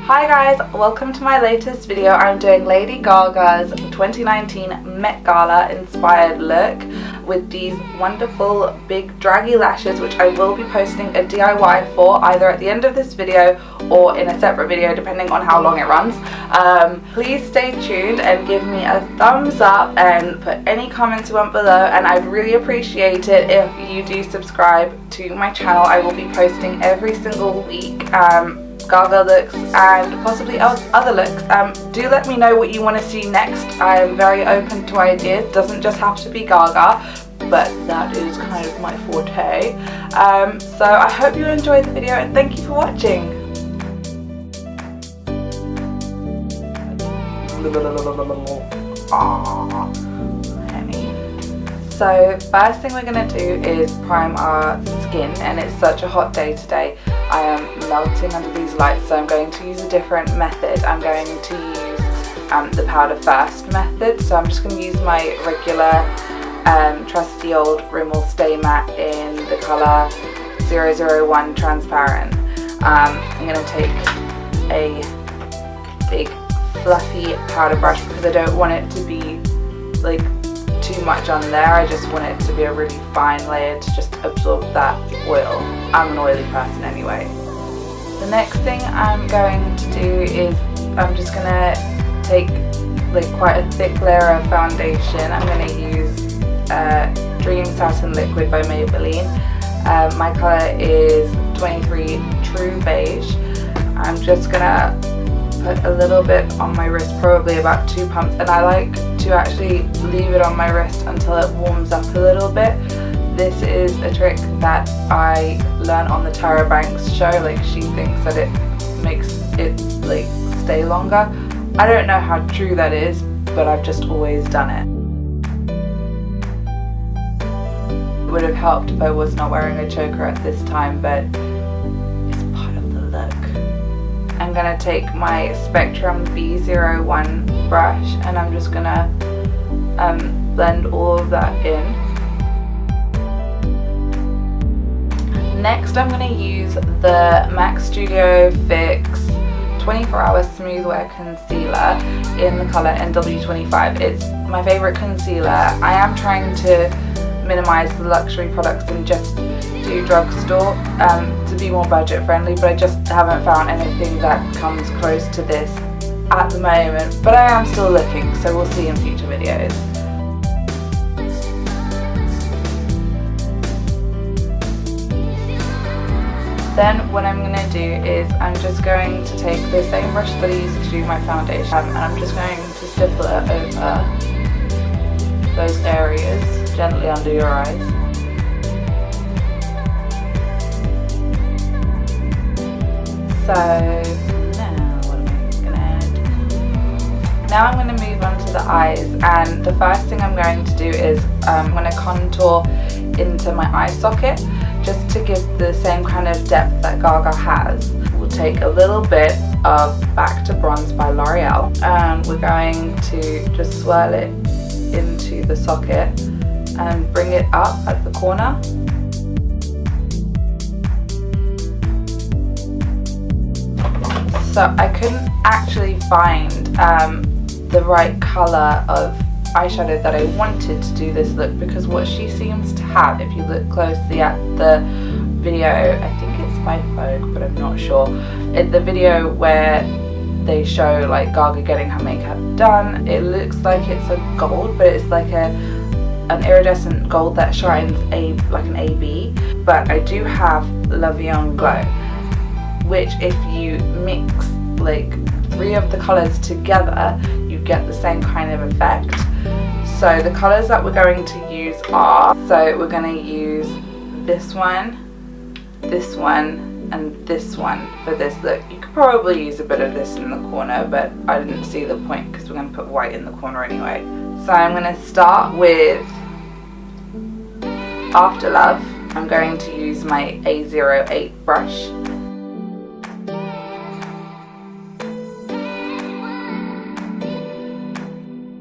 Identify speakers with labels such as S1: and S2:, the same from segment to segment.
S1: Hi guys, welcome to my latest video. I'm doing Lady Gaga's 2019 Met Gala inspired look with these wonderful big draggy lashes, which I will be posting a DIY for either at the end of this video or in a separate video depending on how long it runs. Please stay tuned and give me a thumbs up and put any comments you want below, and I'd really appreciate it if you do subscribe to my channel. I will be posting every single week Gaga looks and possibly other looks. Do let me know what you want to see next. I am very open to ideas. Doesn't just have to be Gaga, but that is kind of my forte. So I hope you enjoyed the video and thank you for watching. So first thing we're going to do is prime our skin, and it's such a hot day today. I am melting under these lights, so I'm going to use a different method. I'm going to use the powder first method. So I'm just going to use my regular trusty old Rimmel Stay Matte in the colour 001 transparent. I'm going to take a big fluffy powder brush because I don't want it to be like too much on there. I just want it to be a really fine layer to just absorb that oil. I'm an oily person anyway. The next thing I'm going to do is I'm just going to take like quite a thick layer of foundation. I'm going to use Dream Satin Liquid by Maybelline. My colour is 23 True Beige. I'm just going to put a little bit on my wrist, probably about 2 pumps, and I like to actually leave it on my wrist until it warms up a little bit. This is a trick that I learned on the Tara Banks show. Like, she thinks that it makes it like stay longer. I don't know how true that is, but I've just always done it. It would have helped if I was not wearing a choker at this time, but it's part of the look. I'm going to take my Spectrum B01 brush and I'm just going to blend all of that in. Next I'm going to use the MAC Studio Fix 24 Hour Smooth Wear Concealer in the colour NW25. It's my favourite concealer. I am trying to minimise the luxury products and just do drugstore to be more budget friendly, but I just haven't found anything that comes close to this at the moment, but I am still looking, so we'll see in future videos. Then what I'm going to do is I'm just going to take the same brush that I used to do my foundation, and I'm just going to stipple it over those areas, gently under your eyes. So now what am I going to do? Now I'm going to move on to the eyes, and the first thing I'm going to do is I'm going to contour into my eye socket just to give the same kind of depth that Gaga has. We'll take a little bit of Back to Bronze by L'Oreal and we're going to just swirl it into the socket and bring it up at the corner. So I couldn't actually find the right colour of eyeshadow that I wanted to do this look, because what she seems to have, if you look closely at the video, I think it's by Vogue but I'm not sure, in the video where they show like Gaga getting her makeup done, it looks like it's a gold, but it's like an iridescent gold that shines like an AB. But I do have La Vie en Glow, which if you mix like 3 of the colours together, you get the same kind of effect. So the colours that we're going to use are, so we're going to use this one, and this one for this look. You could probably use a bit of this in the corner, but I didn't see the point because we're going to put white in the corner anyway. So I'm going to start with After Love. I'm going to use my A08 brush.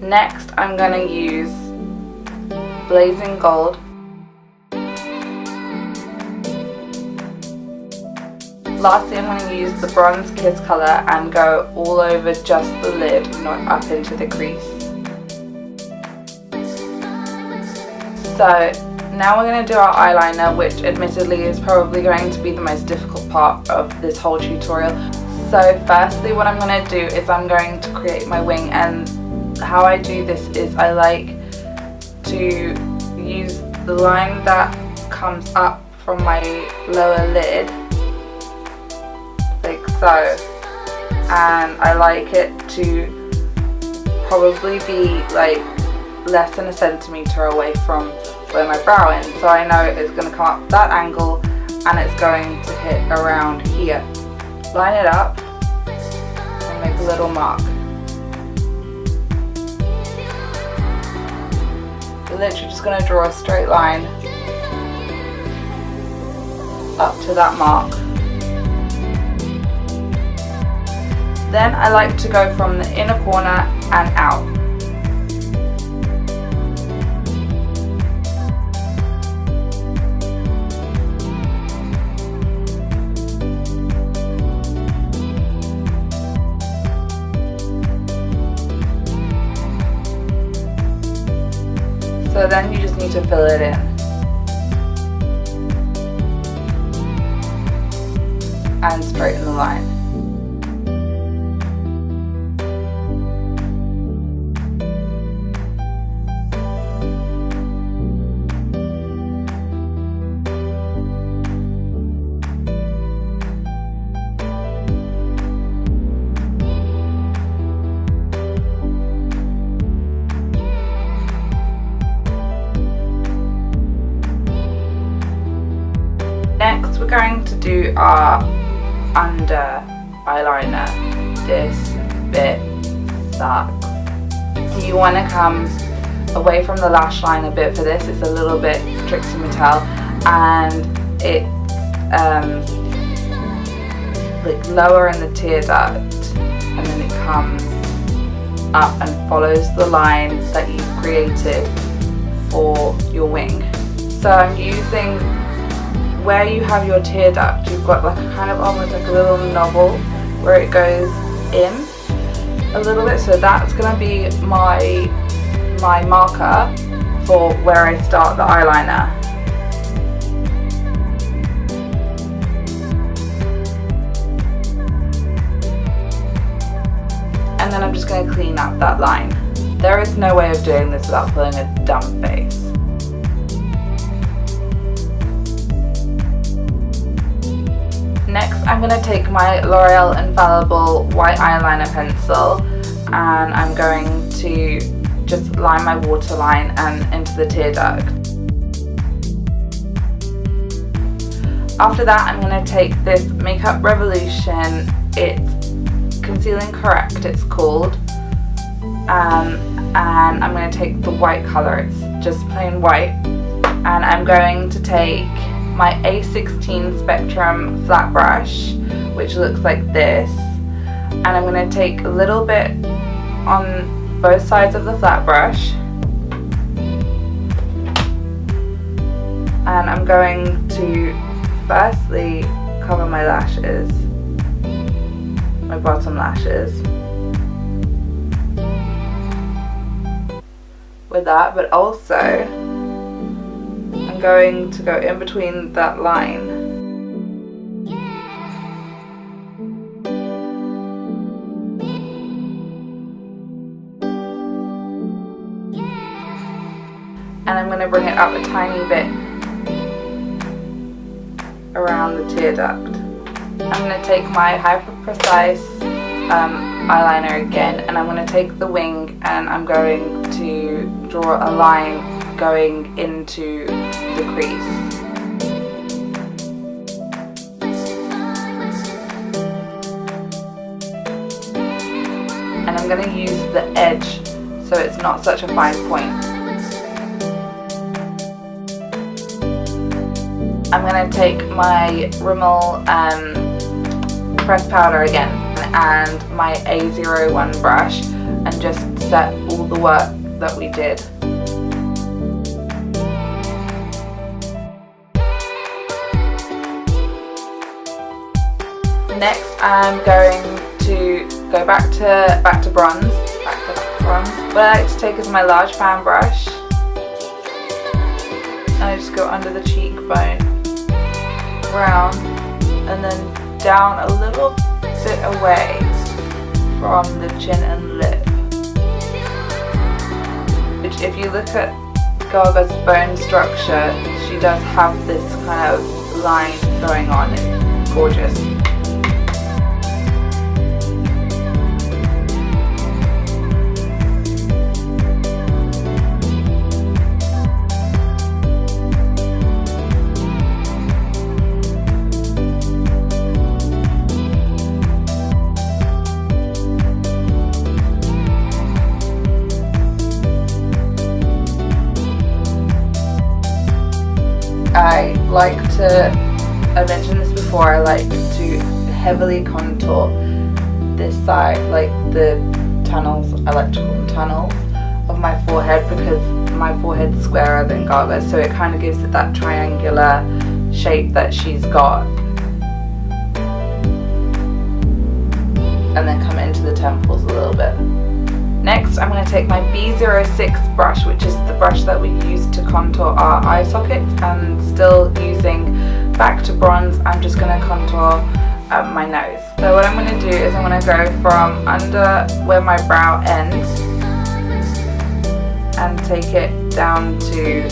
S1: Next, I'm going to use Blazing Gold. Lastly, I'm going to use the Bronze Kiss colour and go all over just the lid, not up into the crease. So now we're going to do our eyeliner, which admittedly is probably going to be the most difficult part of this whole tutorial. So firstly, what I'm going to do is I'm going to create my wing, and how I do this is I like to use the line that comes up from my lower lid, like so, and I like it to probably be like less than a centimetre away from where my brow is, so I know it's going to come up that angle and it's going to hit around here. Line it up and make a little mark. You're literally just going to draw a straight line up to that mark. Then I like to go from the inner corner and out. So then you just need to fill it in. And straighten the line. Next we're going to do our under eyeliner. This bit sucks. You want to come away from the lash line a bit for this. It's a little bit Trixie Mattel, and it's like lower in the tear duct, and then it comes up and follows the line that you've created for your wing. So I'm using, where you have your tear duct, you've got like a kind of almost like a little knob where it goes in a little bit, so that's going to be my marker for where I start the eyeliner. And then I'm just going to clean up that line. There is no way of doing this without pulling a dumb face. Next, I'm going to take my L'Oreal Infallible white eyeliner pencil, and I'm going to just line my waterline and into the tear duct. After that, I'm going to take this Makeup Revolution, it's Concealing Correct it's called, and I'm going to take the white colour, it's just plain white, and I'm going to take my A16 Spectrum flat brush, which looks like this, and I'm going to take a little bit on both sides of the flat brush, and I'm going to firstly cover my lashes, my bottom lashes with that, but also I'm going to go in between that line. And I'm going to bring it up a tiny bit around the tear duct. I'm going to take my Hyper Precise eyeliner again, and I'm going to take the wing and I'm going to draw a line going into the crease. And I'm going to use the edge so it's not such a fine point. I'm going to take my Rimmel pressed powder again and my A01 brush and just set all the work that we did. Next I'm going to go back to bronze. What I like to take is my large fan brush, and I just go under the cheekbone, round, and then down a little bit away from the chin and lip. Which, if you look at Gaga's bone structure, she does have this kind of line going on. It's gorgeous. I mentioned this before, I like to heavily contour this side, like the tunnels, electrical tunnels of my forehead, because my forehead's squarer than Gaga's, so it kind of gives it that triangular shape that she's got. And then come into the temples a little bit. Next, I'm going to take my B06 brush, which is the brush that we use to contour our eye sockets, and still using back to bronze, I'm just going to contour my nose. So what I'm going to do is I'm going to go from under where my brow ends and take it down to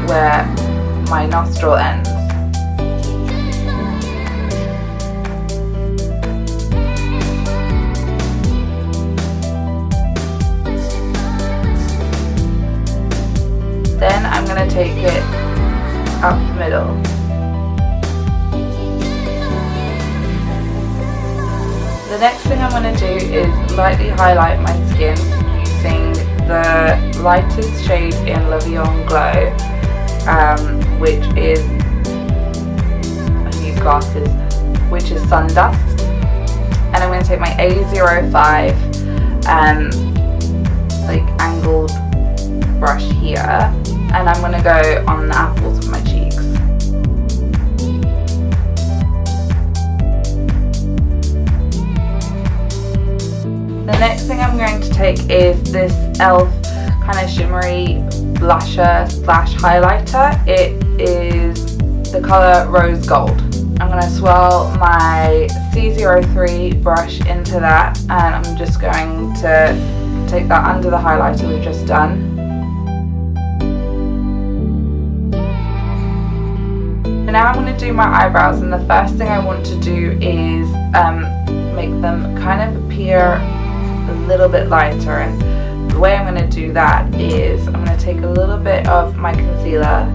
S1: where my nostril ends. Then I'm going to take it up the middle. The next thing I'm going to do is lightly highlight my skin using the lightest shade in La Vie en Glow, which is, I need glasses, which is Sundust. And I'm going to take my A05 like angled brush here, and I'm going to go on the apples of my cheeks. The next thing I'm going to take is this e.l.f. kind of shimmery blusher slash highlighter. It is the colour Rose Gold. I'm going to swirl my C03 brush into that, and I'm just going to take that under the highlighter we've just done. Now I'm going to do my eyebrows, and the first thing I want to do is make them kind of appear a little bit lighter, and the way I'm going to do that is I'm going to take a little bit of my concealer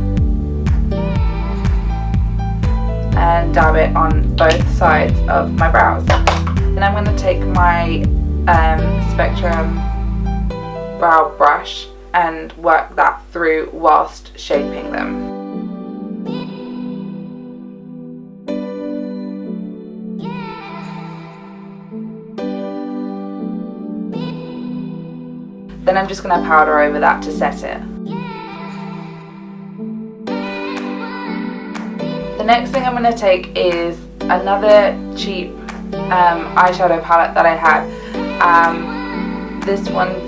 S1: and dab it on both sides of my brows. Then I'm going to take my Spectrum brow brush and work that through whilst shaping them. Then I'm just going to powder over that to set it. The next thing I'm going to take is another cheap eyeshadow palette that I had. This one's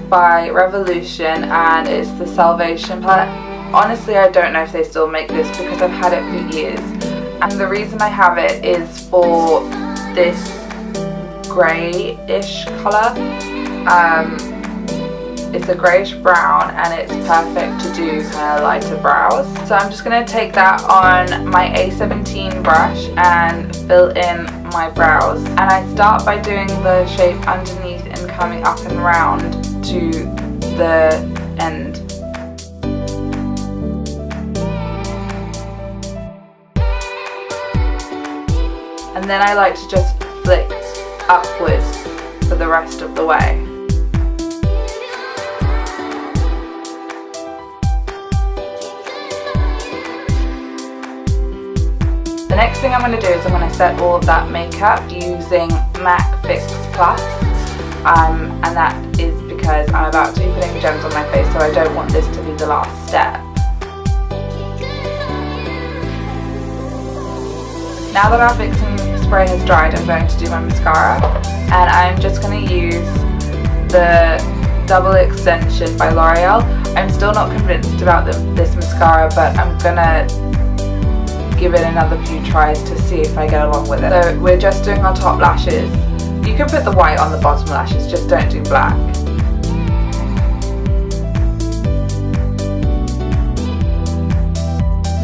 S1: by Revolution, and it's the Salvation palette. Honestly, I don't know if they still make this because I've had it for years. And the reason I have it is for this grey-ish colour. It's a greyish brown, and it's perfect to do kind of lighter brows. So I'm just going to take that on my A17 brush and fill in my brows. And I start by doing the shape underneath and coming up and round to the end. And then I like to just flick upwards for the rest of the way. The next thing I'm going to do is I'm going to set all of that makeup using MAC Fix Plus, and that is because I'm about to be putting gems on my face, so I don't want this to be the last step. Now that our fixing spray has dried, I'm going to do my mascara, and I'm just going to use the Double Extension by L'Oreal. I'm still not convinced about this mascara, but I'm gonna give it another few tries to see if I get along with it. So we're just doing our top lashes. You can put the white on the bottom lashes, just don't do black.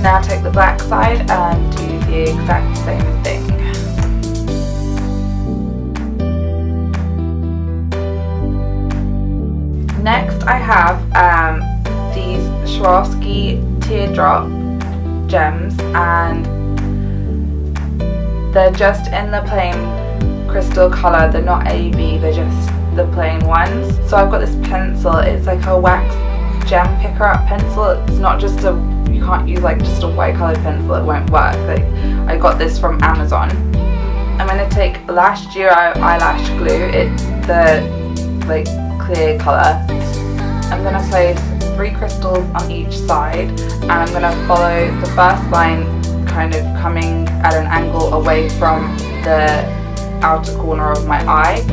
S1: Now take the black side and do the exact same thing. Next I have these Swarovski teardrop gems, and they're just in the plain crystal colour. They're not AB, they're just the plain ones. So I've got this pencil, it's like a wax gem picker up pencil. It's not just a, you can't use like just a white coloured pencil, it won't work. Like, I got this from Amazon. I'm going to take Lash Duo eyelash glue. It's the like clear colour. I'm going to place 3 crystals on each side, and I'm going to follow the first line kind of coming at an angle away from the outer corner of my eye,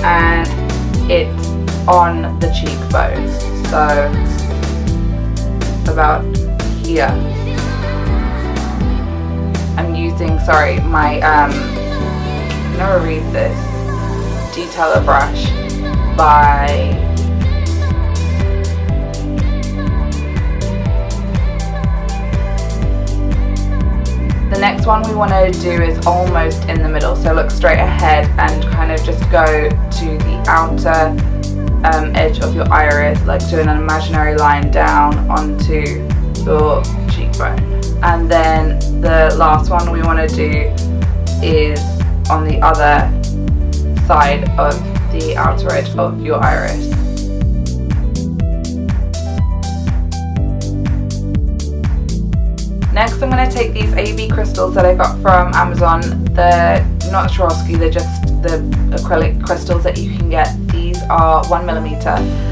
S1: and it's on the cheekbone, so about here. I'm using, sorry, my I'm gonna read this, detailer brush by the next one we want to do is almost in the middle, so look straight ahead and kind of just go to the outer edge of your iris, like doing an imaginary line down onto your cheekbone. And then the last one we want to do is on the other side of the outer edge of your iris. Next I'm going to take these AB crystals that I got from Amazon. They're not Swarovski, they're just the acrylic crystals that you can get. These are 1mm.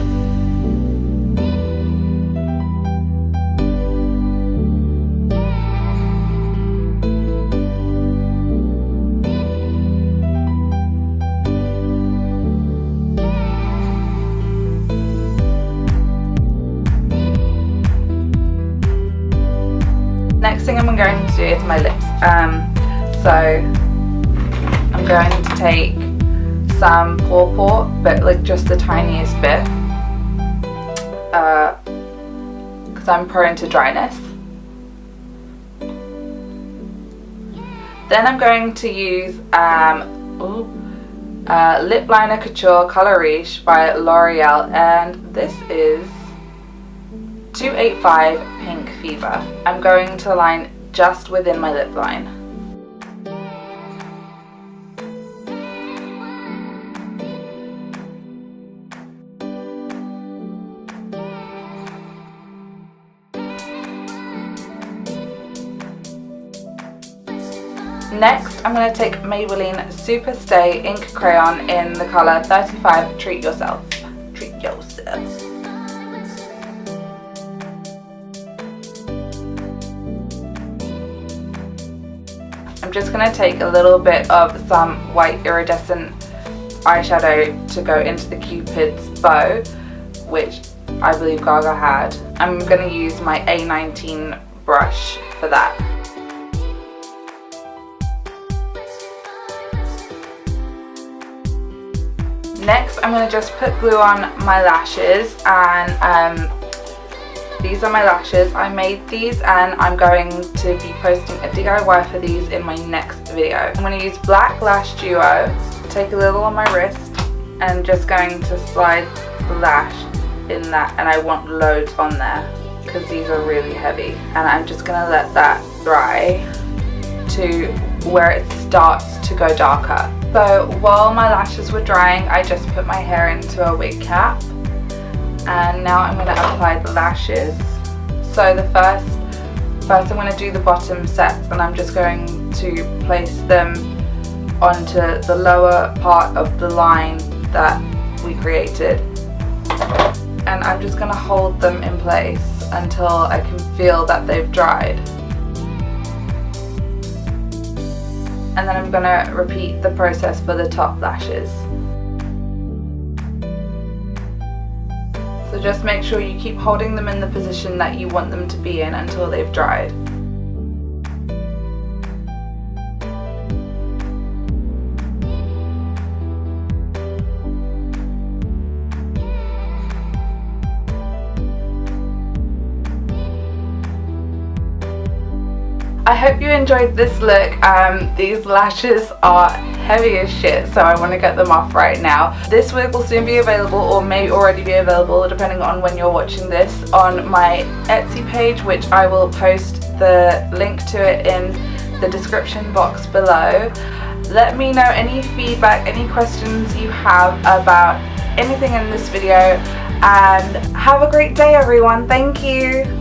S1: Next thing I'm going to do is my lips. So I'm going to take some pawpaw, but like just the tiniest bit, because I'm prone to dryness. Then I'm going to use Lip Liner Couture Color Riche by L'Oreal, and this is 285 Pink Fever. I'm going to line just within my lip line. Next, I'm going to take Maybelline Super Stay Ink Crayon in the colour 35 Treat Yourself. Treat yourself. I'm just going to take a little bit of some white iridescent eyeshadow to go into the Cupid's bow, which I believe Gaga had. I'm going to use my A19 brush for that. Next, I'm going to just put glue on my lashes, and these are my lashes. I made these and I'm going to be posting a DIY for these in my next video. I'm going to use Black Lash Duo, take a little on my wrist, and just going to slide the lash in that, and I want loads on there because these are really heavy. And I'm just going to let that dry to where it starts to go darker. So while my lashes were drying, I just put my hair into a wig cap. And now I'm going to apply the lashes. So the first I'm going to do the bottom sets, and I'm just going to place them onto the lower part of the line that we created. And I'm just going to hold them in place until I can feel that they've dried. And then I'm going to repeat the process for the top lashes. So just make sure you keep holding them in the position that you want them to be in until they've dried. I hope you enjoyed this look. These lashes are heavy as shit, so I want to get them off right now. This wig will soon be available, or may already be available depending on when you're watching this, on my Etsy page, which I will post the link to it in the description box below. Let me know any feedback, any questions you have about anything in this video, and have a great day everyone. Thank you.